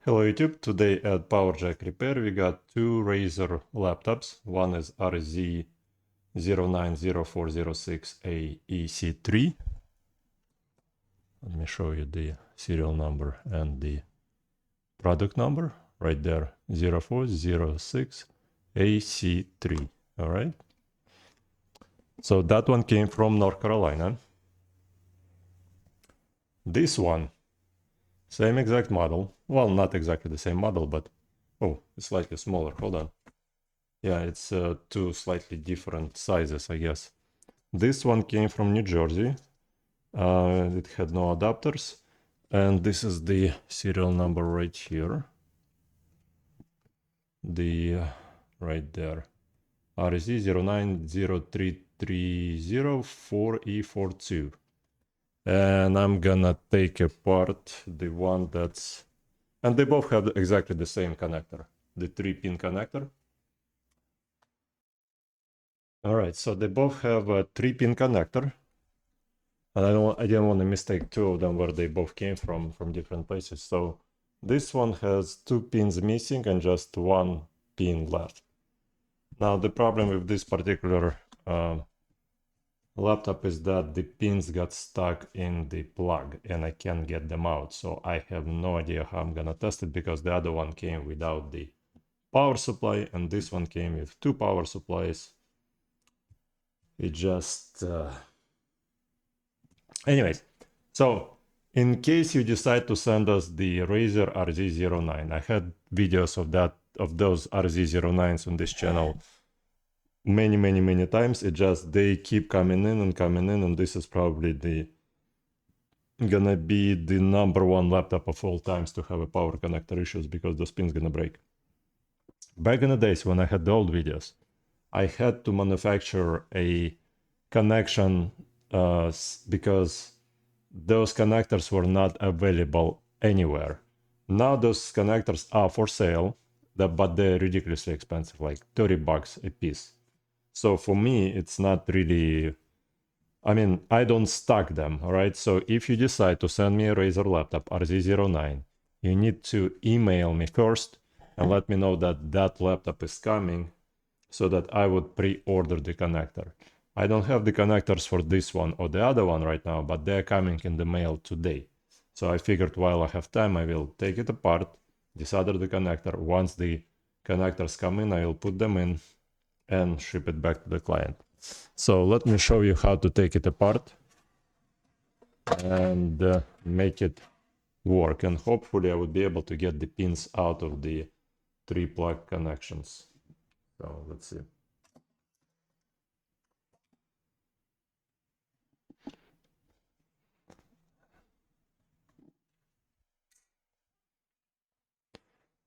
Hello YouTube, today at Power Jack Repair we got two Razer laptops. One is Rz090406AEC3. Let me show you the serial number and the product number right there, 0406AC3. All right. So that one came from North Carolina. This one, same exact model. Well, not exactly the same model, but oh, it's slightly smaller. Hold on. Yeah, it's two slightly different sizes, I guess. This one came from New Jersey. It had no adapters. And this is the serial number right here. The right there. Rz090330-4E42. And I'm gonna take apart the one that's... And they both have exactly the same connector, the 3-pin connector. All right, so they both have a 3-pin connector. And I didn't want to mistake two of them where they both came from different places. So this one has 2 pins missing and just 1 pin left. Now the problem with this particular laptop is that the pins got stuck in the plug and I can't get them out. So I have no idea how I'm gonna test it because the other one came without the power supply and this one came with 2 power supplies. It just... Anyways, so in case you decide to send us the Razer Rz09, I had videos of those Rz09s on this channel many times. It just they keep coming in, and this is probably gonna be the #1 laptop of all times to have a power connector issues because the pin's gonna break. Back in the days when I had the old videos, I had to manufacture a connection because those connectors were not available anywhere. Now those connectors are for sale, but they're ridiculously expensive, like $30 a piece. So for me, it's not really... I mean, I don't stock them, all right? So if you decide to send me a Razer laptop, Rz09, you need to email me first and let me know that that laptop is coming so that I would pre-order the connector. I don't have the connectors for this one or the other one right now, but they're coming in the mail today. So I figured while I have time, I will take it apart, desolder the connector. Once the connectors come in, I will put them in and ship it back to the client. So let me show you how to take it apart and make it work. And hopefully I would be able to get the pins out of the 3 plug connections. So let's see.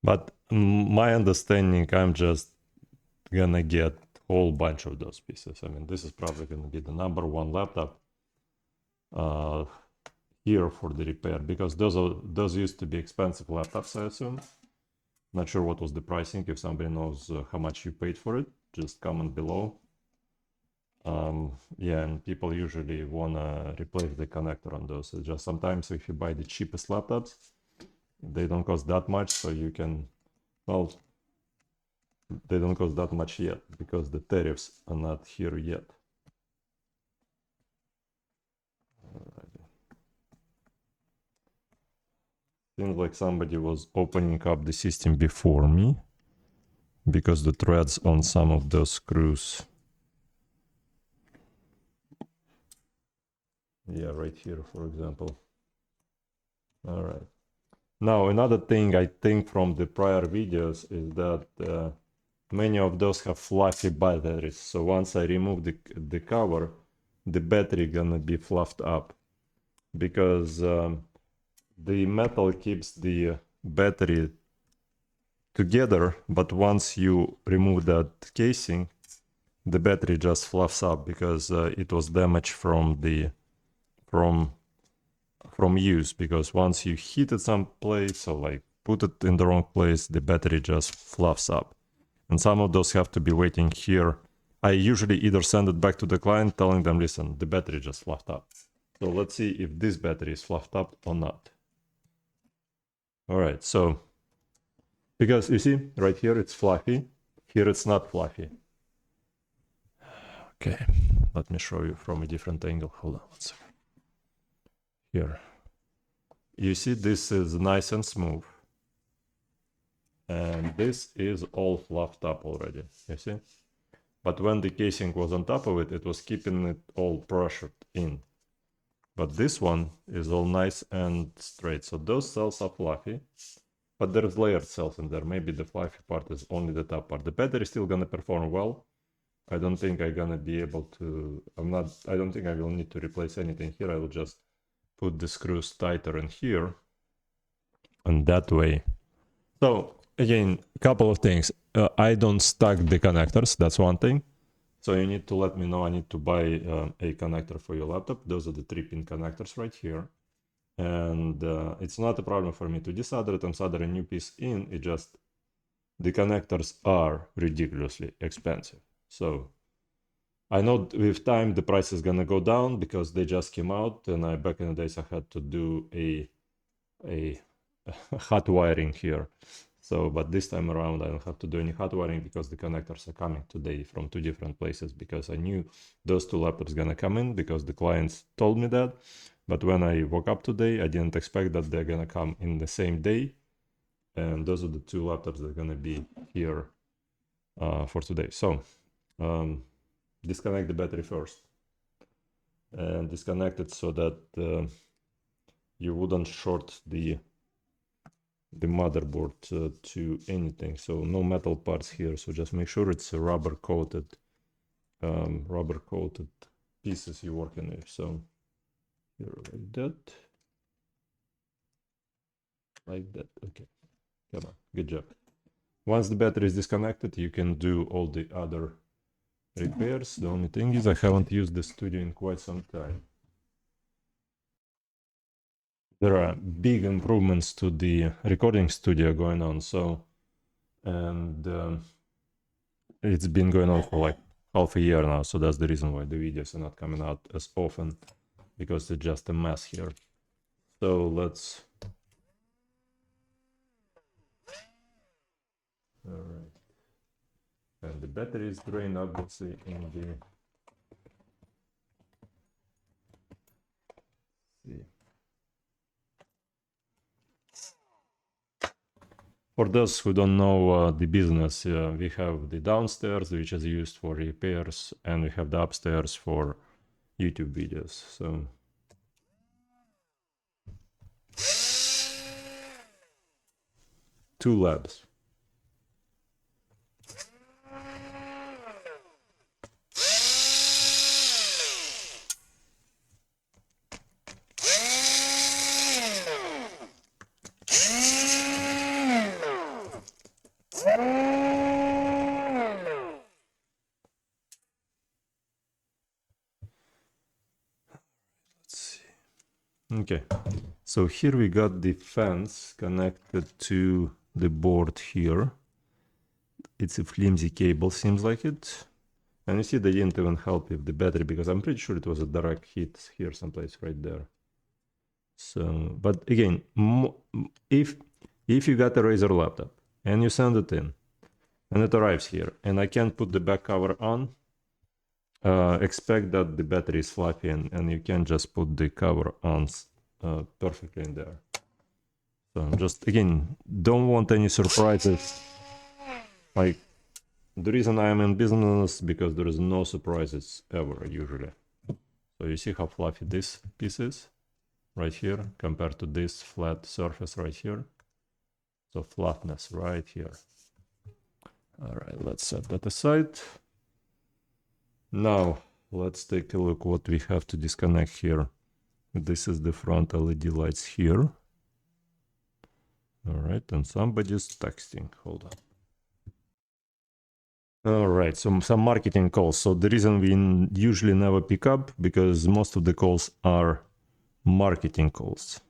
But my understanding, I'm just gonna get a whole bunch of those pieces. I mean, this is probably gonna be the #1 laptop here for the repair because those used to be expensive laptops, I assume. Not sure what was the pricing. If somebody knows how much you paid for it, just comment below. Yeah, and people usually wanna replace the connector on those. It's just sometimes if you buy the cheapest laptops, they don't cost that much, so you can, well, they don't cost that much yet because the tariffs are not here yet. Seems like somebody was opening up the system before me because the threads on some of those screws. Yeah, right here, for example. All right. Now, another thing I think from the prior videos is that many of those have fluffy batteries. So once I remove the cover, the battery gonna be fluffed up because the metal keeps the battery together, but once you remove that casing, the battery just fluffs up because it was damaged from use, because once you hit it someplace or like put it in the wrong place, the battery just fluffs up. And some of those have to be waiting here. I usually either send it back to the client telling them, listen, the battery just fluffed up. So let's see if this battery is fluffed up or not. All right, so Because you see, right here it's fluffy, here it's not fluffy. Okay, let me show you from a different angle. Hold on one second. Here. You see, this is nice and smooth. And this is all fluffed up already, you see? But when the casing was on top of it, it was keeping it all pressured in. But this one is all nice and straight. So those cells are fluffy, but there's layered cells in there. Maybe the fluffy part is only the top part. The battery is still gonna perform well. I don't think I'm gonna be able to, I don't think I will need to replace anything here. I will just put the screws tighter in here and that way. So again, a couple of things. I don't stack the connectors, that's one thing. So you need to let me know I need to buy a connector for your laptop. Those are the 3-pin connectors right here. And it's not a problem for me to desolder it and solder a new piece in. It just, the connectors are ridiculously expensive. So I know with time the price is gonna go down because they just came out, and back in the days I had to do a hot wiring here. So, but this time around I don't have to do any hot wiring because the connectors are coming today from 2 different places, because I knew those 2 laptops gonna come in because the clients told me that. But when I woke up today, I didn't expect that they're gonna come in the same day. And those are the 2 laptops that are gonna be here for today. So disconnect the battery first and disconnect it so that you wouldn't short the motherboard to anything. So no metal parts here, so just make sure it's a rubber coated pieces you're working with. So here, like that. Okay, come on, good job. Once the battery is disconnected, you can do all the other repairs. The only thing is I haven't used the studio in quite some time. There are big improvements to the recording studio going on, so, and it's been going on for like half a year now, so that's the reason why the videos are not coming out as often, because it's just a mess here. So let's, all right, and the battery is drained obviously in the, see. For those who don't know the business, we have the downstairs, which is used for repairs, and we have the upstairs for YouTube videos. So two labs. Okay, so here we got the fans connected to the board here. It's a flimsy cable, seems like it. And you see they didn't even help with the battery, because I'm pretty sure it was a direct hit here someplace right there. So, but again, if you got a Razer laptop and you send it in and it arrives here and I can't put the back cover on, expect that the battery is fluffy, and you can just put the cover on perfectly in there. So just, again, don't want any surprises. Like, the reason I am in business, because there is no surprises ever, usually. So you see how fluffy this piece is right here compared to this flat surface right here. So flatness right here. All right, let's set that aside. Now let's take a look what we have to disconnect here. This is the front LED lights here. All right, and somebody's texting. Hold on. All right, so some marketing calls. So the reason we usually never pick up, because most of the calls are marketing calls.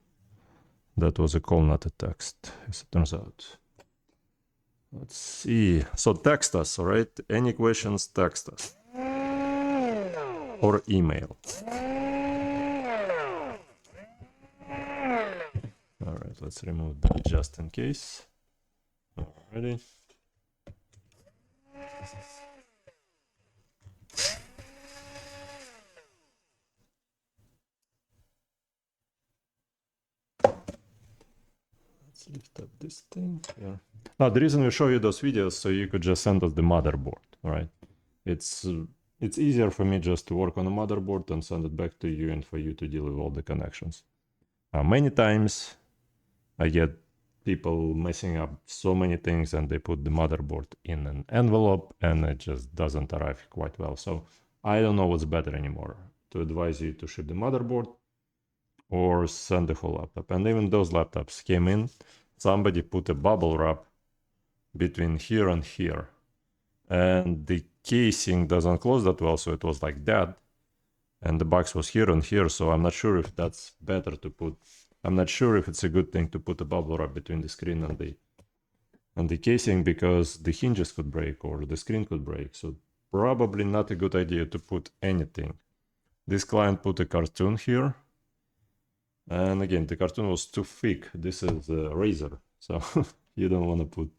That was a call, not a text, as it turns out. Let's see. So text us, all right? Any questions, text us. Or email. All right, let's remove that just in case. Alrighty. Let's lift up this thing here. Now, the reason we show you those videos so you could just send us the motherboard, right? It's easier for me just to work on a motherboard and send it back to you and for you to deal with all the connections. Many times I get people messing up so many things and they put the motherboard in an envelope and it just doesn't arrive quite well. So I don't know what's better anymore, to advise you to ship the motherboard or send the whole laptop. And even those laptops came in, somebody put a bubble wrap between here and here, and the casing doesn't close that well, so it was like that, and the box was here and here. So I'm not sure if that's better to put, I'm not sure if it's a good thing to put a bubble wrap between the screen and the casing, because the hinges could break or the screen could break. So probably not a good idea to put anything. This client put a cartoon here, and again, the cartoon was too thick. This is a Razer, so you don't want to put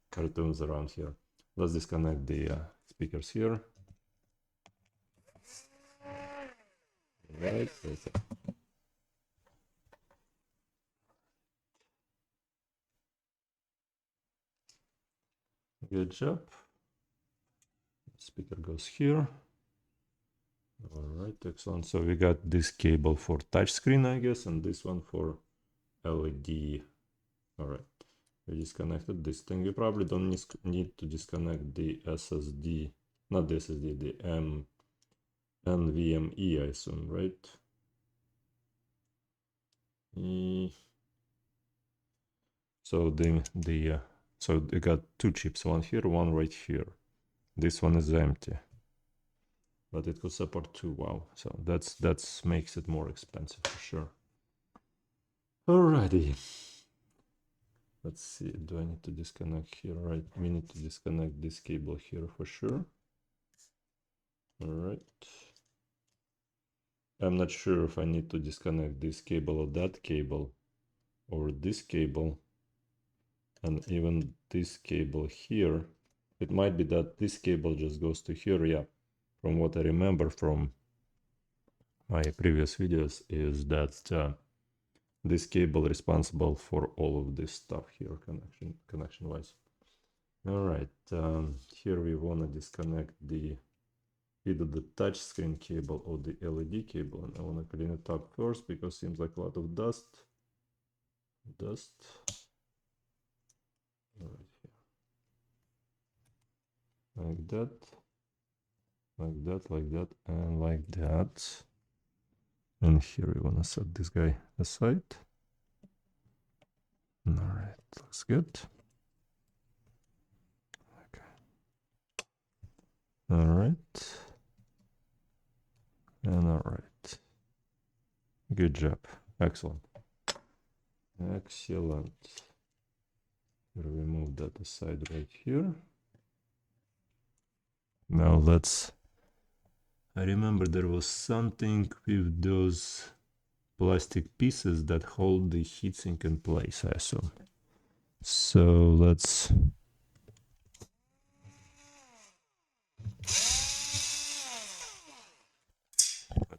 cartoons around here. Let's disconnect the speakers here. Right. Good job. Speaker goes here. All right, excellent. So we got this cable for touchscreen, I guess, and this one for LED. All right, we disconnected this thing. We probably don't need to disconnect the SSD, not the SSD, the NVMe, I assume, right? So so they got two chips, one here, one right here. This one is empty, but it could support two. Wow, so that's makes it more expensive for sure. Alrighty, let's see, do I need to disconnect here? Right, we need to disconnect this cable here for sure. All right, I'm not sure if I need to disconnect this cable or that cable or this cable, and even this cable here. It might be that this cable just goes to here. Yeah, from what I remember from my previous videos is that this cable responsible for all of this stuff here, connection wise. All right, here we want to disconnect either the touchscreen cable or the LED cable, and I want to clean it up first because it seems like a lot of dust. All right, here. Like that, like that, like that, and like that. And here we want to set this guy aside. All right, looks good. Okay. All right. And all right. Good job. Excellent. Excellent. We move that aside right here. Now let's, I remember there was something with those plastic pieces that hold the heatsink in place, I assume. So let's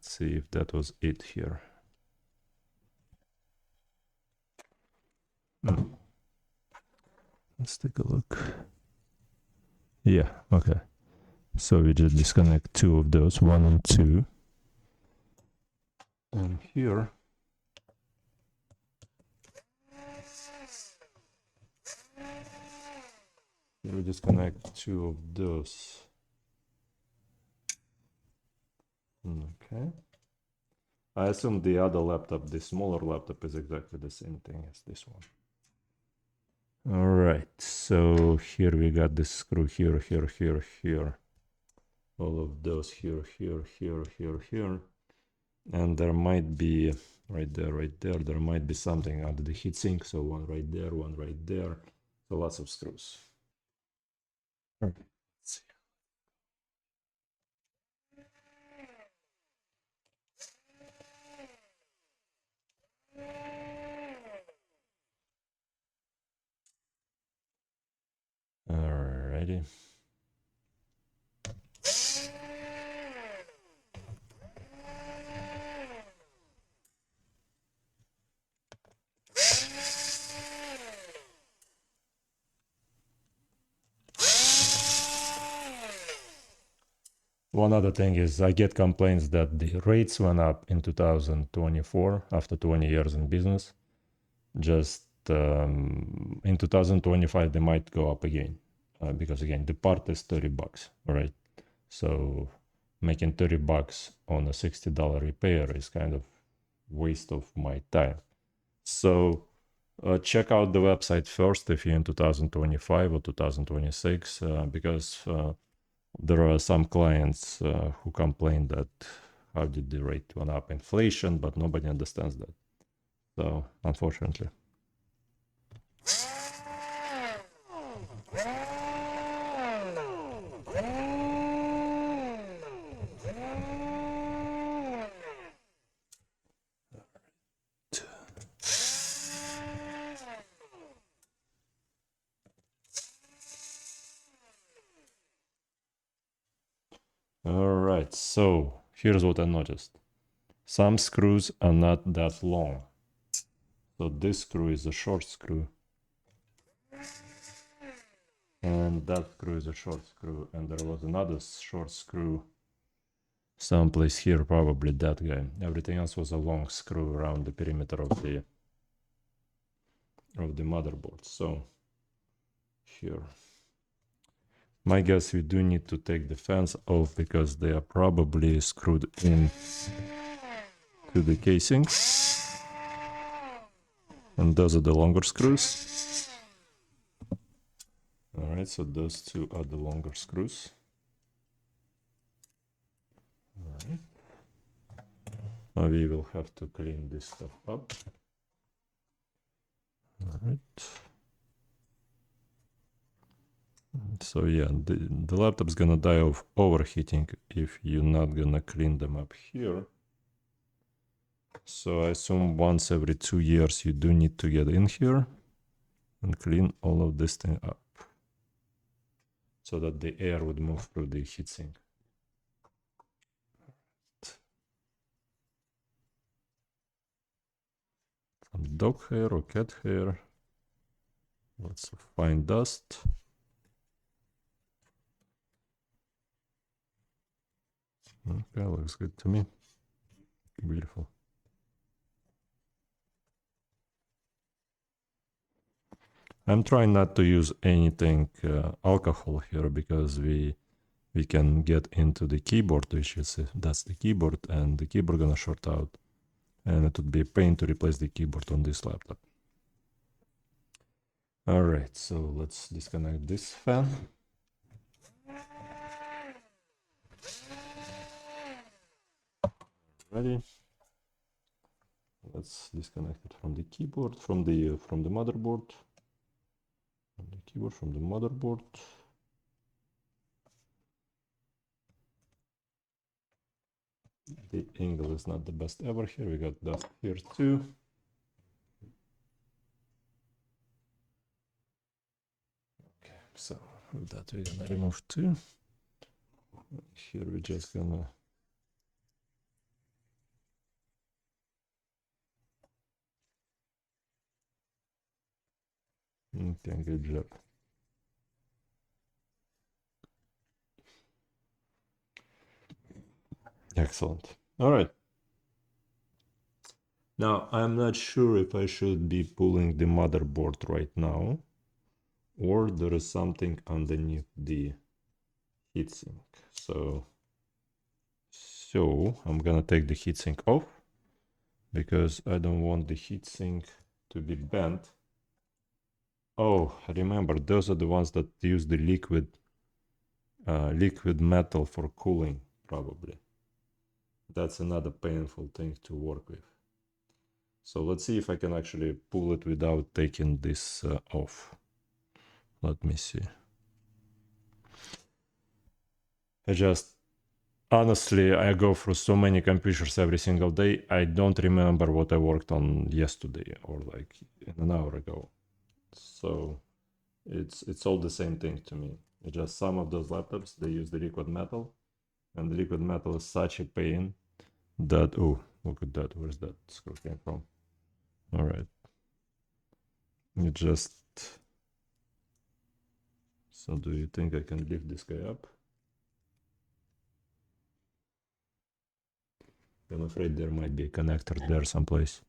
see if that was it here. Let's take a look. Yeah, okay. So we just disconnect two of those, 1 and 2. And here we disconnect two of those. Okay. I assume the other laptop, the smaller laptop, is exactly the same thing as this one. All right, so here we got this screw here, here, here, here. All of those here, here, here, here, here. And there might be, right there, there might be something under the heatsink. So one right there, one right there. So lots of screws. Okay. Let's see. Alrighty. One other thing is I get complaints that the rates went up in 2024 after 20 years in business. Just in 2025 they might go up again because again the part is $30, right? So making $30 on a $60 repair is kind of waste of my time. So check out the website first if you're in 2025 or 2026 because there are some clients who complain that how did the rate went up inflation, but nobody understands that. So unfortunately. All right, so here's what I noticed. Some screws are not that long. So this screw is a short screw. And that screw is a short screw. And there was another short screw someplace here, probably that guy. Everything else was a long screw around the perimeter of the motherboard. So here. My guess we do need to take the fans off because they are probably screwed in to the casing. And those are the longer screws. Alright, so those two are the longer screws. Alright. We will have to clean this stuff up. Alright. So yeah, the laptop's gonna die of overheating if you're not gonna clean them up here. So I assume once every 2 years you do need to get in here and clean all of this thing up so that the air would move through the heatsink. Some dog hair or cat hair. Lots of fine dust. Okay, looks good to me. Beautiful. I'm trying not to use anything alcohol here because we can get into the keyboard, which is that's the keyboard, and the keyboard gonna short out, and it would be a pain to replace the keyboard on this laptop. All right, so let's disconnect this fan. Ready? Let's disconnect it from the keyboard, from the motherboard. From the keyboard, from the motherboard. The angle is not the best ever here. We got dust here too. Okay, so with that we're gonna remove two. Here we're just gonna okay, good job. Excellent. All right. Now, I'm not sure if I should be pulling the motherboard right now, or there is something underneath the heatsink. So I'm gonna take the heatsink off because I don't want the heatsink to be bent. Oh, remember, those are the ones that use the liquid metal for cooling, probably. That's another painful thing to work with. So let's see if I can actually pull it without taking this off. Let me see. Honestly, I go through so many computers every single day. I don't remember what I worked on yesterday or like an hour ago. So it's all the same thing to me. It's just some of those laptops, they use the liquid metal, and the liquid metal is such a pain that, oh, look at that, where's that screw came from? All right. It just, so do you think I can lift this guy up? I'm afraid there might be a connector there someplace.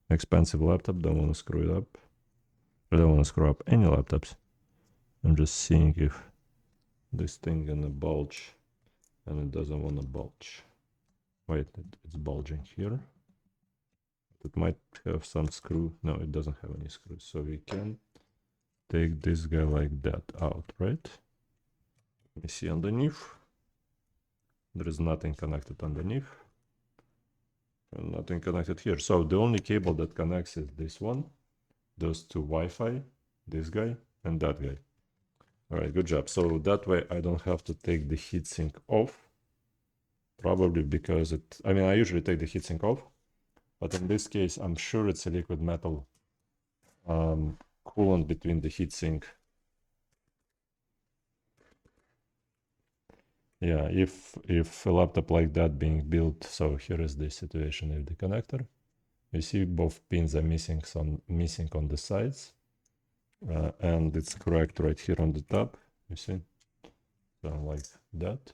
Expensive laptop, don't want to screw it up. I don't want to screw up any laptops. I'm just seeing if this thing gonna bulge, and it doesn't want to bulge. Wait, it's bulging here. It might have some screw. No, it doesn't have any screws. So we can take this guy like that out, right? Let me see underneath. There is nothing connected underneath. And nothing connected here. So the only cable that connects is this one. Those two Wi-Fi, this guy, and that guy. All right, good job. So that way I don't have to take the heatsink off. Probably because it, I mean, I usually take the heatsink off, but in this case, I'm sure it's a liquid metal coolant between the heatsink. Yeah, if a laptop like that being built, so here is the situation with the connector. You see both pins are missing on the sides, and it's correct right here on the top. You see, so like that.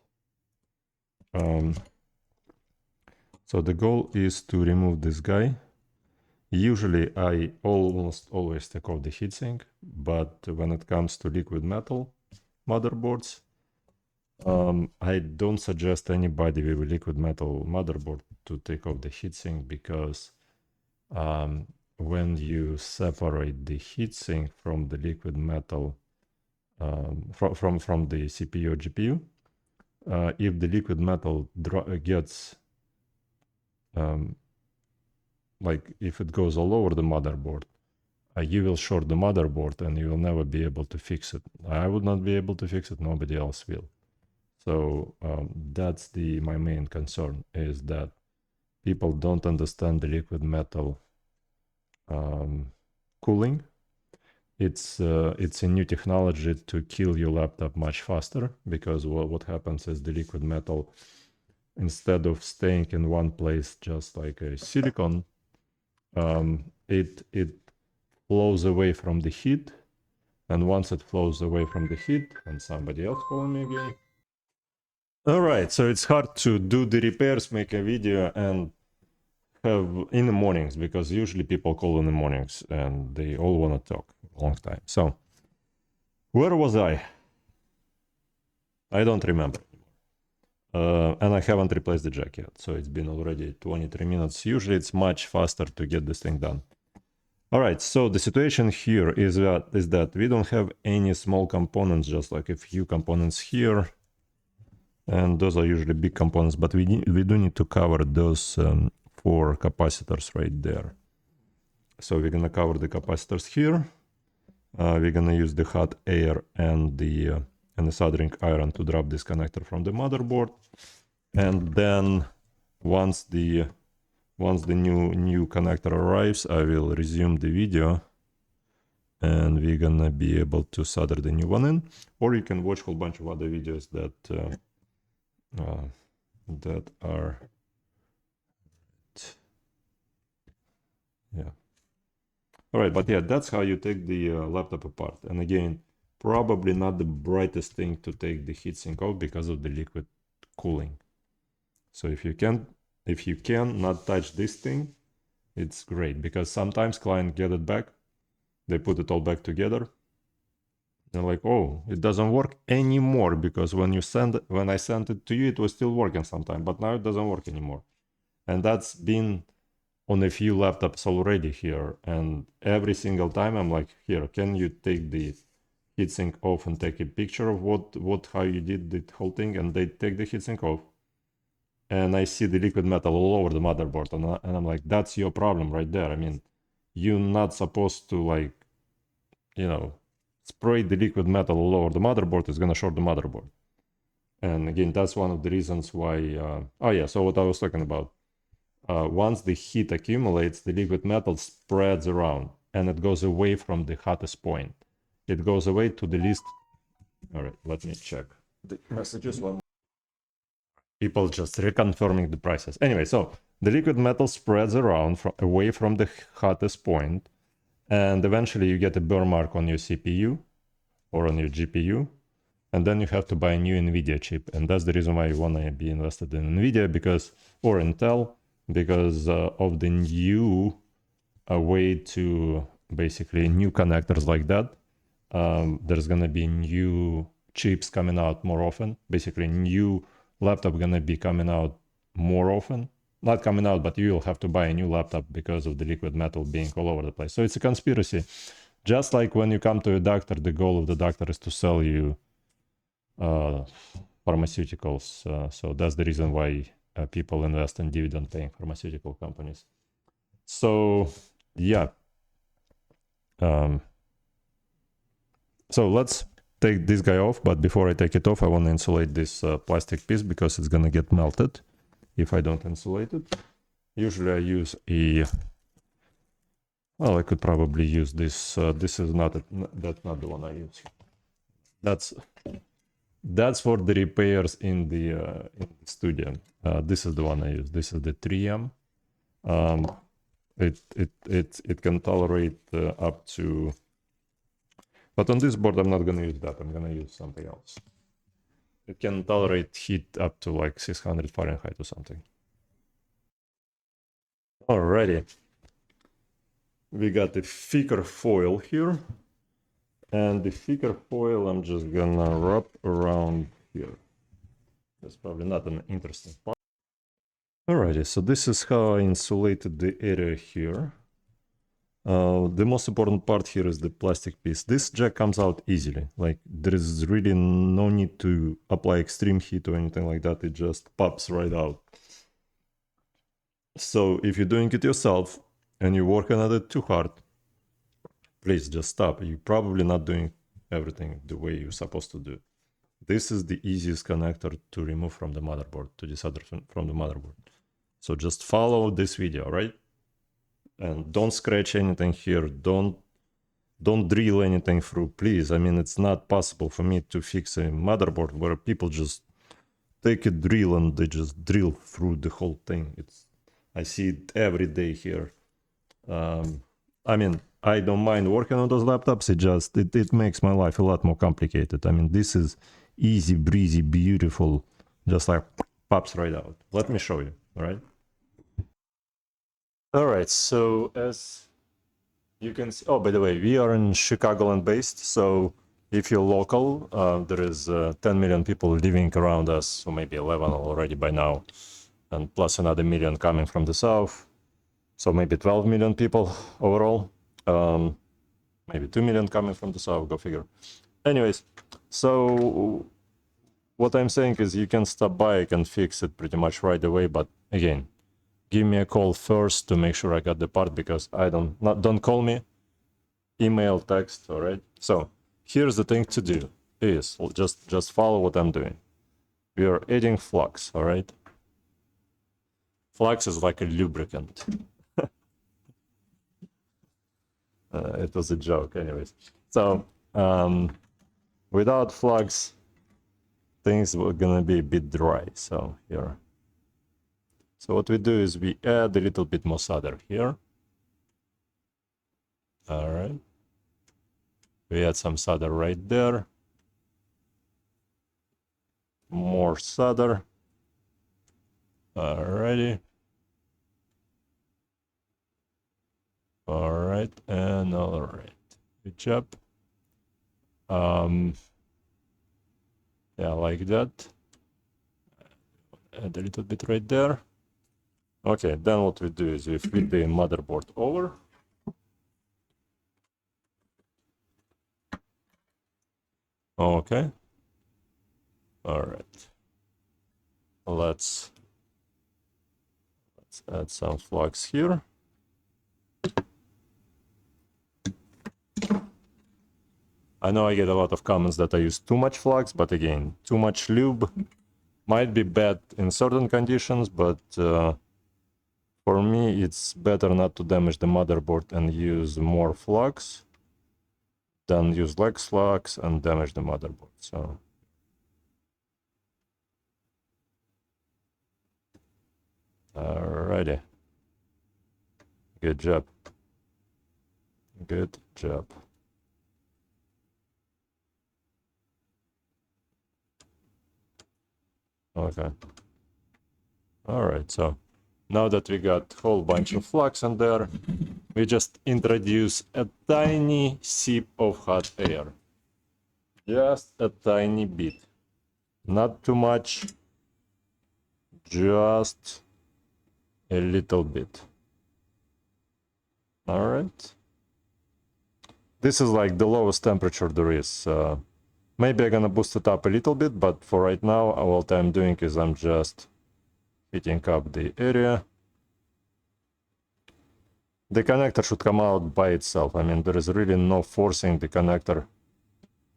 So the goal is to remove this guy. Usually I almost always take off the heatsink, but when it comes to liquid metal motherboards, I don't suggest anybody with a liquid metal motherboard to take off the heatsink, because when you separate the heatsink from the liquid metal, from the CPU or GPU, if the liquid metal gets like if it goes all over the motherboard, you will short the motherboard and you will never be able to fix it. I would not be able to fix it, nobody else will. So that's my main concern, is that people don't understand the liquid metal cooling. It's a new technology to kill your laptop much faster, because what happens is the liquid metal, instead of staying in one place just like a silicon, it flows away from the heat, and once it flows away from the heat, and somebody else calling me again. All right, so it's hard to do the repairs, make a video, and have in the mornings, because usually people call in the mornings and they all want to talk a long time. So where was I don't remember. And I haven't replaced the jack yet, so it's been already 23 minutes. Usually it's much faster to get this thing done. All right, so the situation here is that we don't have any small components, just like a few components here, and those are usually big components, but we do need to cover those 4 capacitors right there. So we're gonna cover the capacitors here. We're gonna use the hot air and the soldering iron to drop this connector from the motherboard, and then once the new connector arrives, I will resume the video, and we're gonna be able to solder the new one in. Or you can watch a whole bunch of other videos that are, yeah. All right, but yeah, that's how you take the laptop apart. And again, probably not the brightest thing to take the heatsink off because of the liquid cooling. So if you can not touch this thing, it's great, because sometimes clients get it back, they put it all back together, they're like, oh, it doesn't work anymore, because when I sent it to you, it was still working sometime, but now it doesn't work anymore. And that's been on a few laptops already here, and every single time I'm like, here, can you take the heatsink off and take a picture of how you did the whole thing? And they take the heatsink off, and I see the liquid metal all over the motherboard, and I'm like, that's your problem right there. I mean, you're not supposed to, like, you know, spray the liquid metal all over the motherboard. It's gonna short the motherboard. And again, that's one of the reasons why, oh yeah, so what I was talking about, once the heat accumulates, the liquid metal spreads around, and it goes away from the hottest point. It goes away to the least All right, let me check the messages. One. People just reconfirming the prices. Anyway, so the liquid metal spreads around away from the hottest point, and eventually you get a burn mark on your CPU or on your GPU, and then you have to buy a new NVIDIA chip. And that's the reason why you want to be invested in NVIDIA or Intel, because of the new way to basically new connectors like that. There's going to be new chips coming out more often. Basically, new laptop going to be coming out more often. Not coming out, but you'll have to buy a new laptop because of the liquid metal being all over the place. So it's a conspiracy. Just like when you come to a doctor, the goal of the doctor is to sell you pharmaceuticals. So that's the reason why people invest in dividend-paying pharmaceutical companies. So yeah. So let's take this guy off, but before I take it off, I want to insulate this plastic piece because it's gonna get melted if I don't insulate it. Usually I use well, I could probably use this. This is that's not the one I use. That's for the repairs in the studio. This is the one I use. This is the 3M. It can tolerate up to. But on this board, I'm not going to use that. I'm going to use something else. It can tolerate heat up to like 600 Fahrenheit or something. Alrighty. We got the thicker foil here. And the thicker foil, I'm just going to wrap around here. That's probably not an interesting part. Alrighty, so this is how I insulated the area here. The most important part here is the plastic piece. This jack comes out easily. Like there is really no need to apply extreme heat or anything like that. It just pops right out. So if you're doing it yourself and you're working at it too hard, please just stop. You're probably not doing everything the way you're supposed to do. This is the easiest connector to remove from the motherboard, to disassemble from the motherboard. So just follow this video, right? And don't scratch anything here. Don't drill anything through, please. I mean, it's not possible for me to fix a motherboard where people just take a drill and they just drill through the whole thing. I see it every day here. I mean, I don't mind working on those laptops. It makes my life a lot more complicated. I mean, this is easy, breezy, beautiful, just like pops right out. Let me show you, all right? All right, so as you can see, oh, by the way, we are in Chicagoland based. So if you're local, there is 10 million people living around us, so maybe 11 already by now, and plus another million coming from the south. So maybe 12 million people overall. Maybe 2 million coming from the south, go figure. Anyways, so what I'm saying is you can stop by, I can fix it pretty much right away, but again, give me a call first to make sure I got the part, because don't call me, email, text, all right? So here's the thing to do is just follow what I'm doing. We are adding flux, all right? Flux is like a lubricant. It was a joke anyways. So without flux, things were gonna be a bit dry. So here. So what we do is we add a little bit more solder here. All right. We add some solder right there. More solder. Alrighty. All right, and all right. Good job. Yeah, like that. Add a little bit right there. Okay, then what we do is we flip the motherboard over. Okay. All right. Let's add some flux here. I know I get a lot of comments that I use too much flux, but again, too much lube might be bad in certain conditions, but for me, it's better not to damage the motherboard and use more flux then use leg slugs and damage the motherboard. So alrighty. Good job. Good job. Okay. Alright, so now that we got a whole bunch of flux in there, we just introduce a tiny sip of hot air. Just a tiny bit. Not too much. Just a little bit. Alright. This is like the lowest temperature there is. Maybe I'm gonna boost it up a little bit, but for right now, all I'm doing is I'm just heating up the area. The connector should come out by itself. I mean, there is really no forcing the connector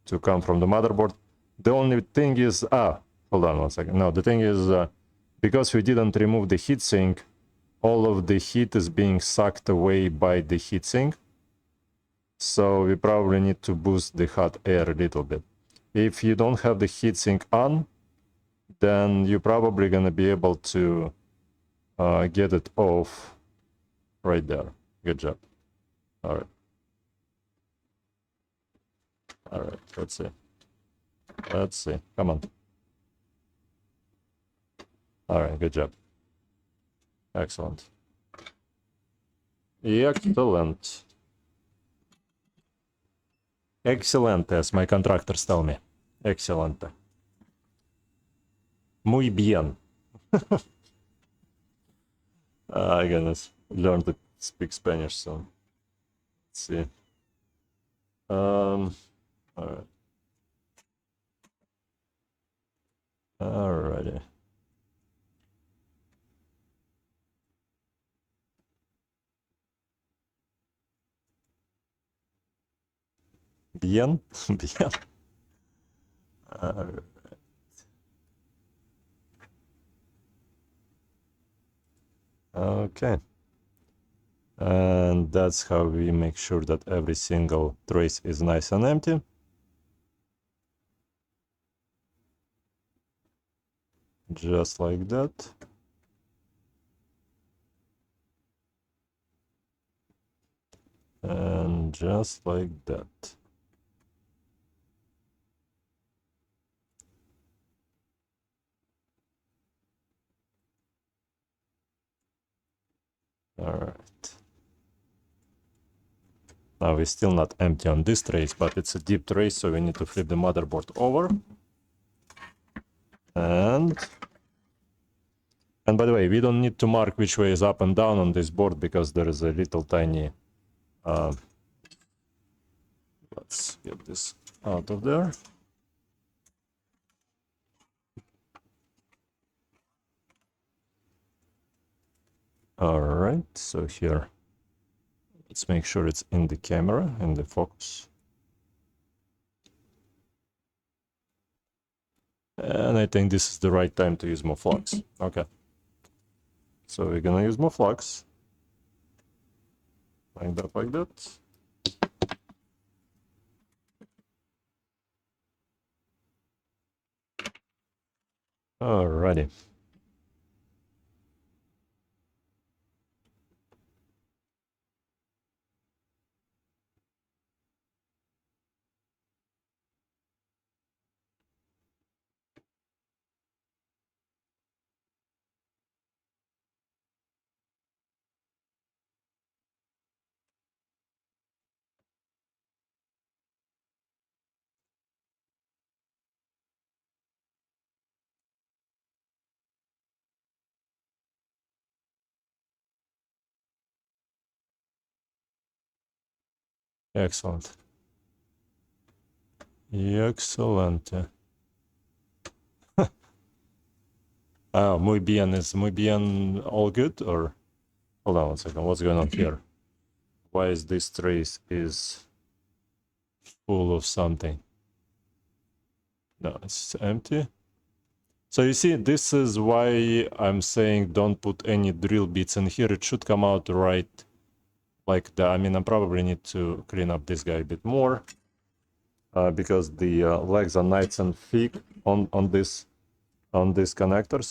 to come from the motherboard. The only thing is, hold on one second. No, the thing is, because we didn't remove the heatsink, all of the heat is being sucked away by the heatsink. So we probably need to boost the hot air a little bit. If you don't have the heatsink on, then you're probably gonna be able to get it off right there. Good job. All right. All right, let's see. Let's see. Come on. All right, good job. Excellent. Excellent. Excellent, as my contractors tell me. Excellent. Muy bien. I gotta learn to speak Spanish soon. Let's see. All right. Alrighty. Bien, bien. Alright. Okay. And that's how we make sure that every single trace is nice and empty. Just like that. And just like that. All right. Now we're still not empty on this trace, but it's a deep trace, so we need to flip the motherboard over. And by the way, we don't need to mark which way is up and down on this board because there is a little tiny... let's get this out of there. All right, so here, let's make sure it's in the camera, in the focus. And I think this is the right time to use more flux. Okay. So we're gonna use more flux. Like that, like that. Alrighty. Excellent. Excellent. Muy bien. Is muy bien all good? Or hold on one second. What's going on here? Why is this trace is full of something? No, it's empty. So you see, this is why I'm saying don't put any drill bits in here. It should come out right like that. I mean, I probably need to clean up this guy a bit more. because the legs are nice and thick on this connector,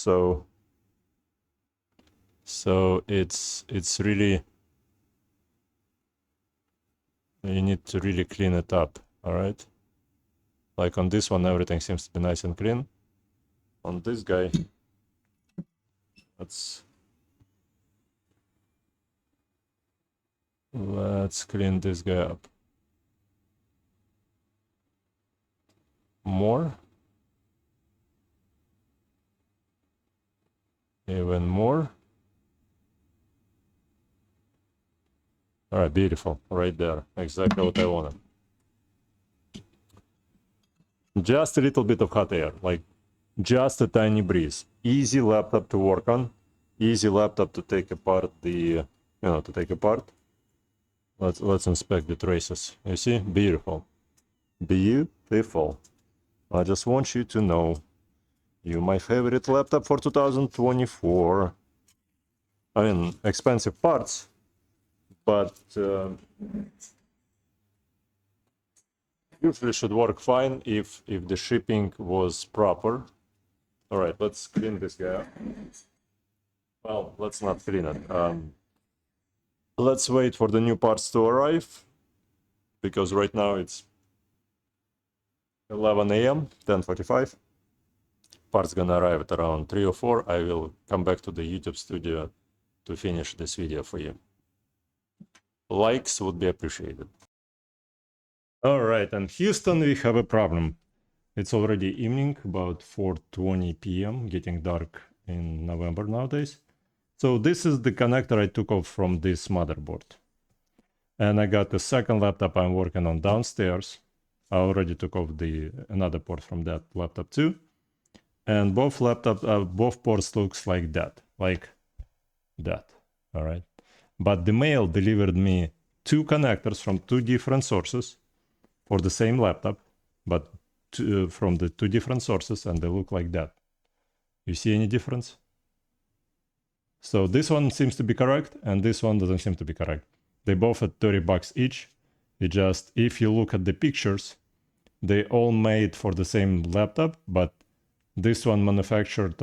so it's really, you need to really clean it up. All right, like on this one everything seems to be nice and clean. On this guy, let's clean this guy up more, even more. All right, beautiful, right there, exactly what I wanted. Just a little bit of hot air, like just a tiny breeze. Easy laptop to work on, easy laptop to take apart the, to take apart. Let's inspect the traces. You see, beautiful, beautiful. I just want you to know, you my favorite laptop for 2024. I mean, expensive parts, but usually should work fine if the shipping was proper. All right, let's clean this guy up. Well, let's not clean it. Let's wait for the new parts to arrive, because right now it's 11 a.m., 10:45. Parts gonna arrive at around 3 or 4. I will come back to the YouTube studio to finish this video for you. Likes would be appreciated. All right, and Houston, we have a problem. It's already evening, about 4:20 p.m., getting dark in November nowadays. So this is the connector I took off from this motherboard. And I got the second laptop I'm working on downstairs. I already took off another port from that laptop too. And both ports looks like that, all right? But the mail delivered me two connectors from two different sources for the same laptop, but from the two different sources, and they look like that. You see any difference? So this one seems to be correct, and this one doesn't seem to be correct. They both at $30 each. It just, if you look at the pictures, they all made for the same laptop, but this one manufactured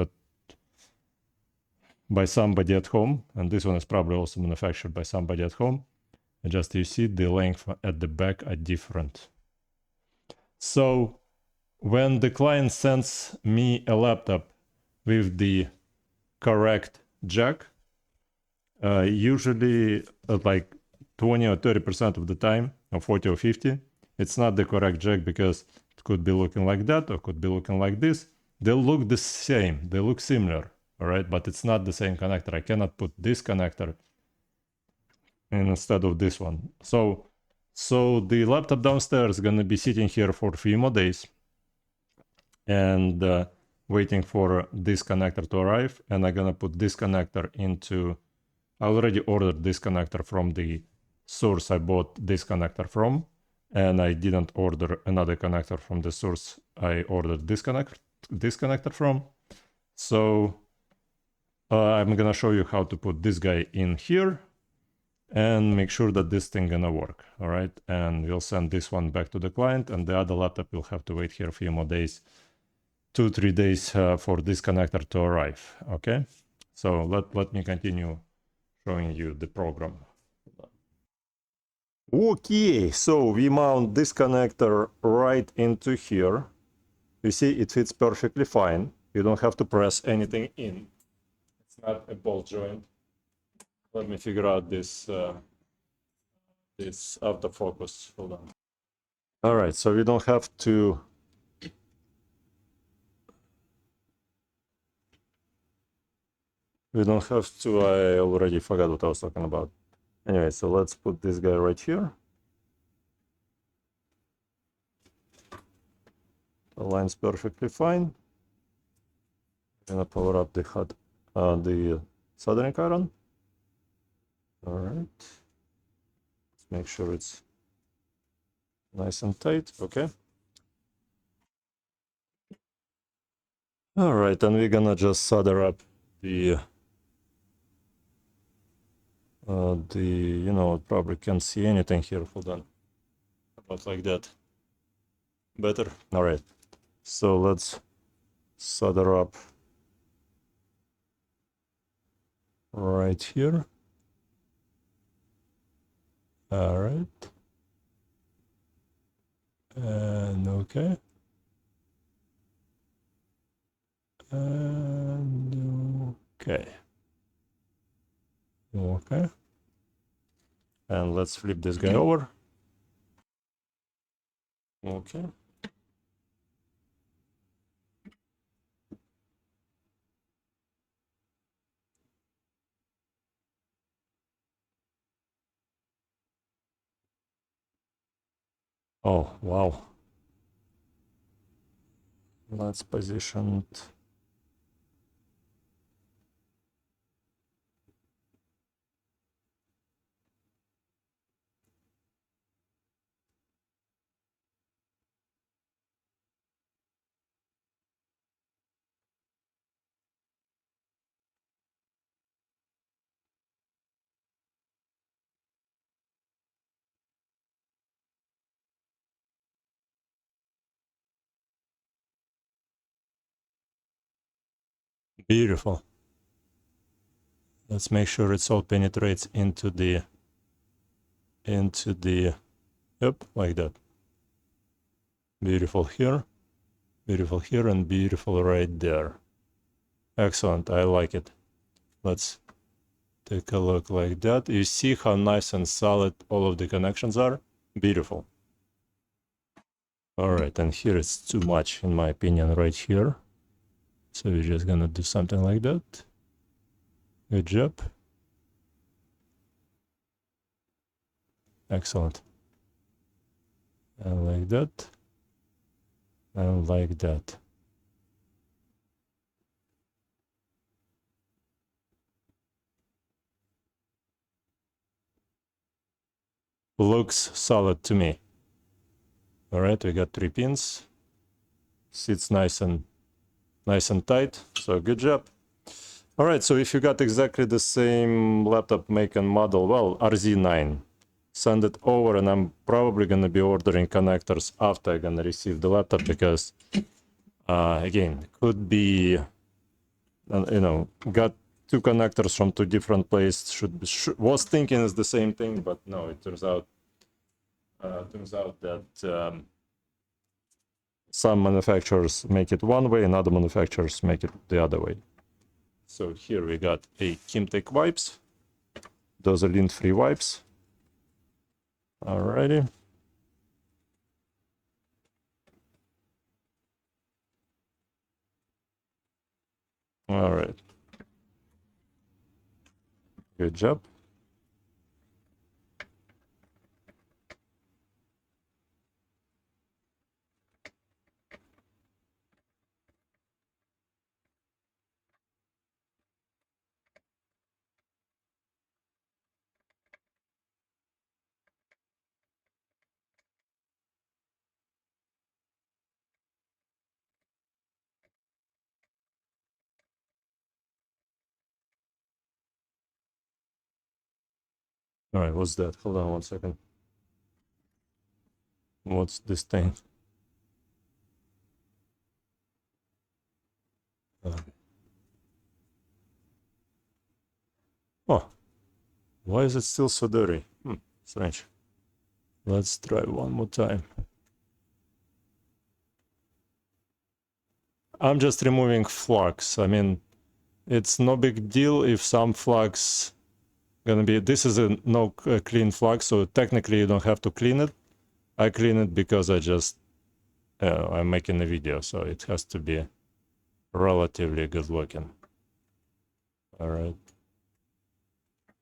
by somebody at home, and this one is probably also manufactured by somebody at home. And just, you see, the length at the back are different. So when the client sends me a laptop with the correct jack, usually like 20 or 30% of the time, or 40 or 50, it's not the correct jack, because it could be looking like that or could be looking like this. They look the same, they look similar, all right, but it's not the same connector. I cannot put this connector instead of this one. So the laptop downstairs is gonna be sitting here for a few more days and waiting for this connector to arrive. And I'm gonna put this connector into, I already ordered this connector from the source I bought this connector from, and I didn't order another connector from the source I ordered this connector from. So I'm gonna show you how to put this guy in here and make sure that this thing gonna work. All right, and we'll send this one back to the client, and the other laptop will have to wait here a few more days, 2-3 days for this connector to arrive. Okay, so let me continue showing you the program. Okay, so we mount this connector right into here. You see, it fits perfectly fine. You don't have to press anything in. It's not a bolt joint. Let me figure out this autofocus. Hold on. All right, so we don't have to. I already forgot what I was talking about. Anyway, so let's put this guy right here. Aligns perfectly fine. I'm gonna power up the soldering iron. All right. Let's make sure it's nice and tight. Okay. All right, and we're gonna just solder up the probably can't see anything here. Hold on. About like that. Better? All right. So let's solder up right here. All right. And okay. And okay. Okay. And let's flip this guy over. Okay. Oh, wow. Let's position it. Beautiful. Let's make sure it's all penetrates into the, yep, like that. Beautiful here, and beautiful right there. Excellent, I like it. Let's take a look like that. You see how nice and solid all of the connections are? Beautiful. All right, and here it's too much, in my opinion, right here. So we're just gonna do something like that. Good job. Excellent. And like that. And like that. Looks solid to me. All right, we got 3 pins. Sits nice and tight. So good job. All right, so if you got exactly the same laptop make and model, well, Rz09, send it over, and I'm probably gonna be ordering connectors after I'm gonna receive the laptop, because again, could be, got 2 connectors from 2 different places. Was thinking it's the same thing, but no, it turns out that some manufacturers make it one way and other manufacturers make it the other way. So here we got a Kimtech wipes. Those are lint-free wipes. Alrighty. All right. Good job. All right, what's that? Hold on one second. What's this thing? Oh, why is it still so dirty? Strange. Let's try one more time. I'm just removing flux. I mean, it's no big deal if some flux gonna be, this is a no clean flux, so technically you don't have to clean it. I clean it because I'm making a video, so it has to be relatively good looking. All right.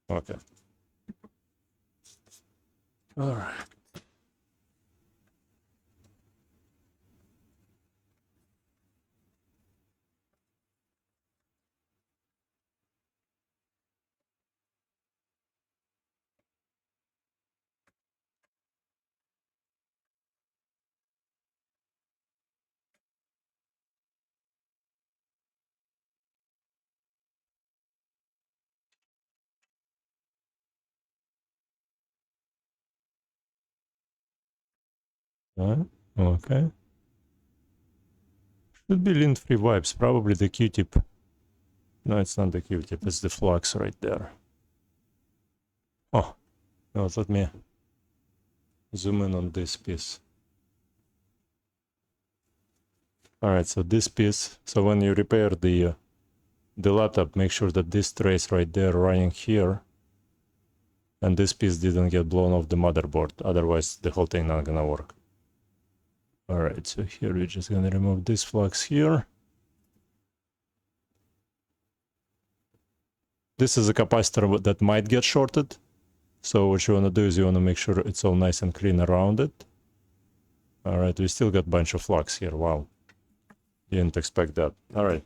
Okay. All right. All right. Okay. Should be lint-free wipes, probably the Q-tip. No, it's not the Q-tip, it's the flux right there. Oh, no, let me zoom in on this piece. Alright, so this piece, so when you repair the laptop, make sure that this trace right there running here, and this piece didn't get blown off the motherboard, otherwise the whole thing not gonna work. Alright, so here we're just gonna remove this flux here. This is a capacitor that might get shorted. So what you wanna do is you wanna make sure it's all nice and clean around it. Alright, we still got a bunch of flux here, wow. Didn't expect that. Alright.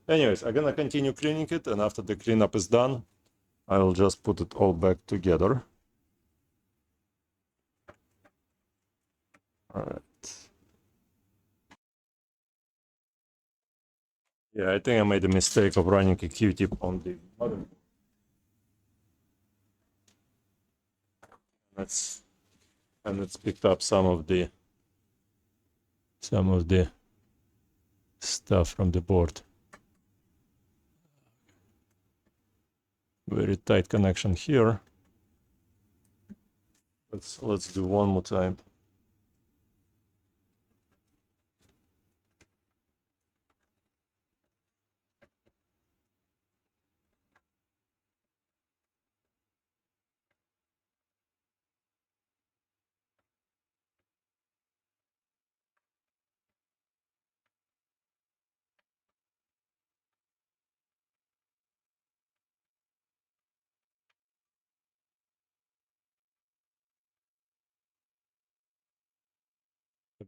Anyways, I'm gonna continue cleaning it, and after the cleanup is done, I will just put it all back together. Alright. Yeah, I think I made a mistake of running a Q-tip on the motherboard. And it's picked up some of the stuff from the board. Very tight connection here. Let's do one more time.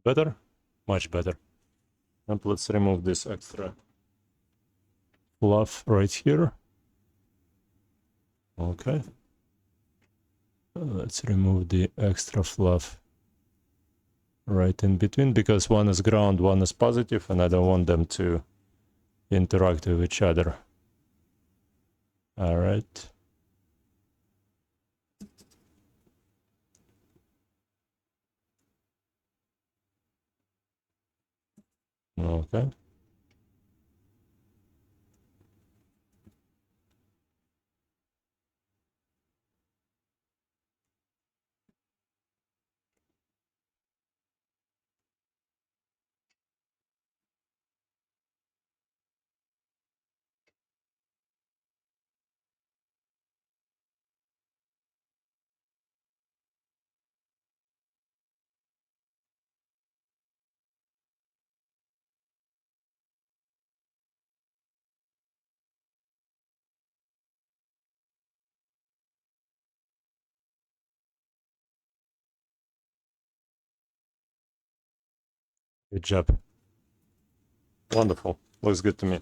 Better? Much better. And let's remove this extra fluff right here. Okay. Let's remove the extra fluff right in between, because one is ground, one is positive, and I don't want them to interact with each other. All right. Okay. Good job. Wonderful. Looks good to me.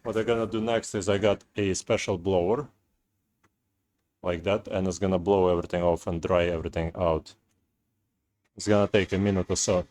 What I'm gonna do next is I got a special blower like that, and it's gonna blow everything off and dry everything out. It's gonna take a minute or so.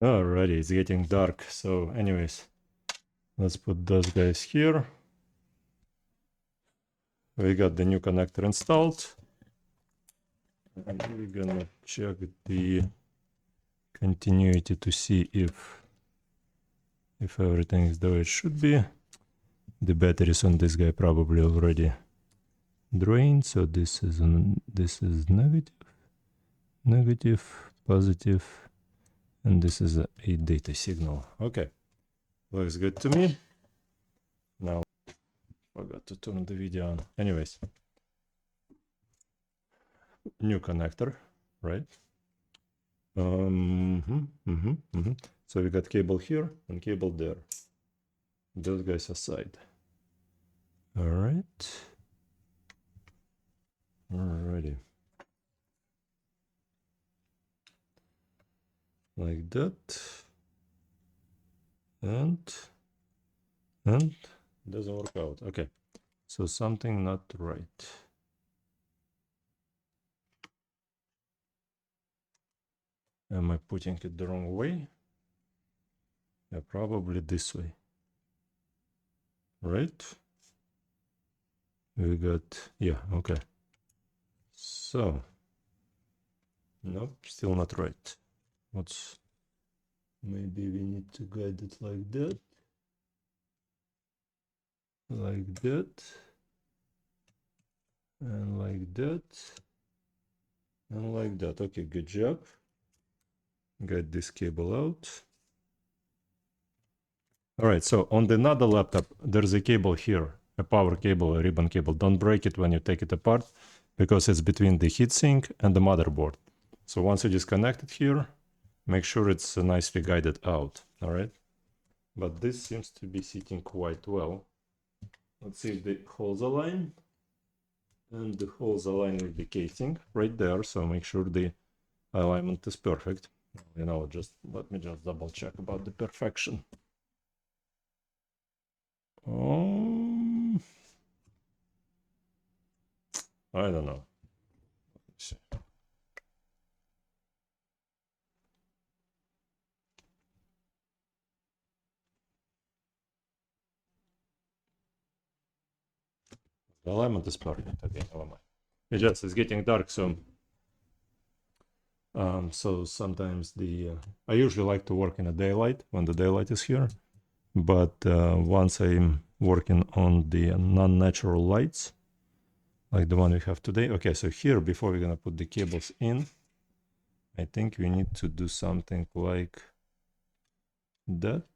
Alrighty, it's getting dark. So anyways, let's put those guys here. We got the new connector installed. And we're gonna check the continuity to see if everything is the way it should be. The batteries on this guy probably already drain. So this is negative, positive, and this is a data signal. Okay, looks good to me. Now, forgot to turn the video on. Anyways, new connector, right? So we got cable here and cable there. Those guys aside. All right. Alrighty. Like that. And doesn't work out. Okay. So something not right. Am I putting it the wrong way? Yeah, probably this way. Right? We got, yeah, okay. So, nope, still not right. What's, maybe we need to guide it like that. Like that. And like that. And like that. Okay, good job. Get this cable out. All right, so on the another laptop, there's a cable here, a power cable, a ribbon cable. Don't break it when you take it apart because it's between the heatsink and the motherboard. So once you disconnect it here, make sure it's nicely guided out, all right? But this seems to be sitting quite well. Let's see if the holes align. And the holes align with the casing right there, so make sure the alignment is perfect. You know, just let me just double check about the perfection. I don't know. Let's see. The alignment is perfect. Okay, never mind. It's getting dark, so sometimes the I usually like to work in a daylight when the daylight is here, but once I'm working on the non-natural lights, like the one we have today. Okay, so here, before we're gonna put the cables in, I think we need to do something like that,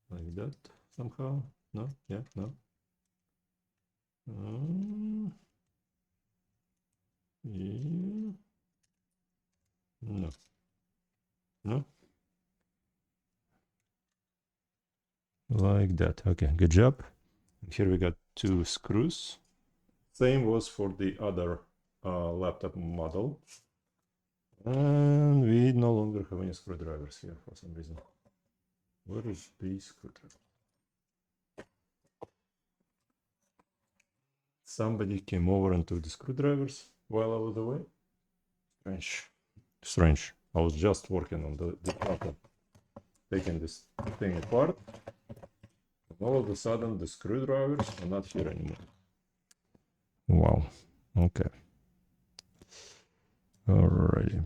like that somehow. No, yeah, no. Yeah. No. No. Like that. Okay, good job. Here we got 2 screws. Same was for the other laptop model. And we no longer have any screwdrivers here for some reason. Where is the screwdriver? Somebody came over and took the screwdrivers while I was away. Strange. I was just working on the laptop, taking this thing apart. And all of a sudden, the screwdrivers are not here anymore. Wow. Okay. Alrighty.